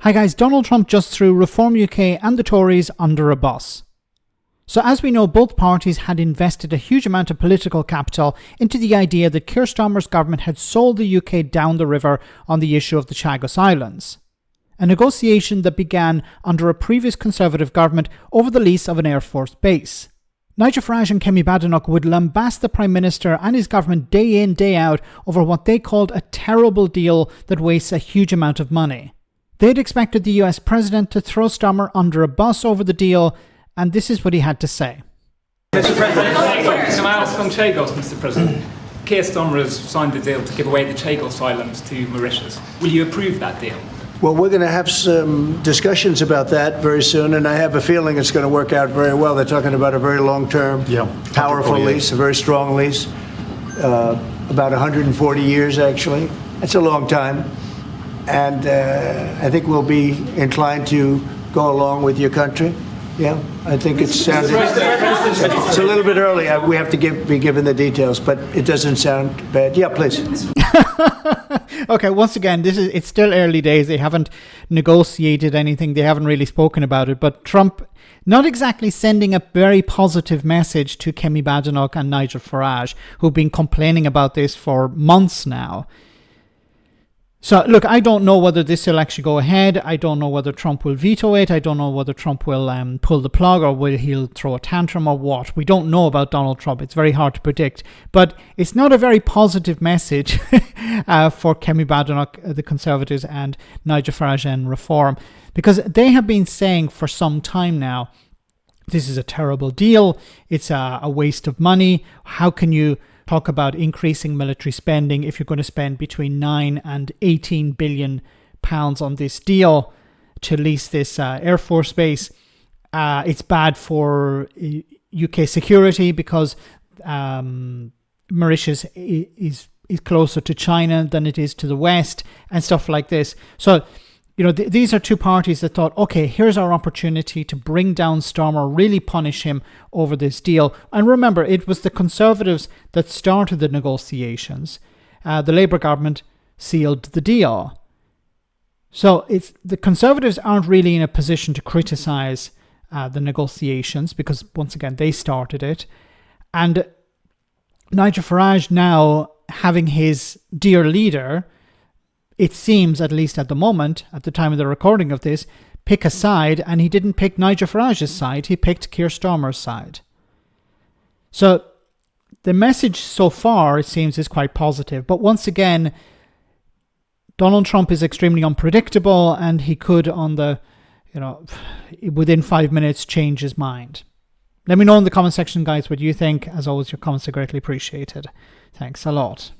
Hi guys, Donald Trump just threw Reform UK and the Tories under a bus. So as we know, both parties had invested a huge amount of political capital into the idea that Keir Starmer's government had sold the UK down the river on the issue of the Chagos Islands, a negotiation that began under a previous Conservative government over the lease of an Air Force base. Nigel Farage and Kemi Badenoch would lambast the Prime Minister and his government day in, day out over what they called a terrible deal that wastes a huge amount of money. They'd expected the US President to throw Starmer under a bus over the deal, and this is what he had to say. Mr. President, can I ask on Chagos, Mr. President? Keir Starmer has signed the deal to give away the Chagos Islands to Mauritius. Will you approve that deal? Well, we're going to have some discussions about that very soon, and I have a feeling it's going to work out very well. They're talking about a very long-term, powerful lease, a very strong lease, about 140 years, actually. That's a long time. And I think we'll be inclined to go along with your country. Yeah, I think it sounds. It's a little bit early. We have to be given the details, but it doesn't sound bad. Yeah, please. Okay, once again, it's still early days. They haven't negotiated anything. They haven't really spoken about it. But Trump not exactly sending a very positive message to Kemi Badenoch and Nigel Farage, who've been complaining about this for months now. So, look, I don't know whether this will actually go ahead. I don't know whether Trump will veto it. I don't know whether Trump will pull the plug, or whether he'll throw a tantrum or what. We don't know about Donald Trump. It's very hard to predict. But it's not a very positive message for Kemi Badenoch, the Conservatives, and Nigel Farage and Reform, because they have been saying for some time now, this is a terrible deal. It's a waste of money. How can you talk about increasing military spending if you're going to spend between 9 and 18 billion pounds on this deal to lease this Air Force base? It's bad for UK security because Mauritius is closer to China than it is to the West and stuff like this. So, you know, these are two parties that thought, okay, here's our opportunity to bring down Starmer, really punish him over this deal. And remember, it was the Conservatives that started the negotiations. The Labour government sealed the deal. So the Conservatives aren't really in a position to criticise the negotiations because, once again, they started it. And Nigel Farage now having his dear leader, it seems, at least at the moment, at the time of the recording of this, pick a side, and he didn't pick Nigel Farage's side, he picked Keir Starmer's side. So the message so far, it seems, is quite positive. But once again, Donald Trump is extremely unpredictable, and he could, within 5 minutes, change his mind. Let me know in the comment section, guys, what you think. As always, your comments are greatly appreciated. Thanks a lot.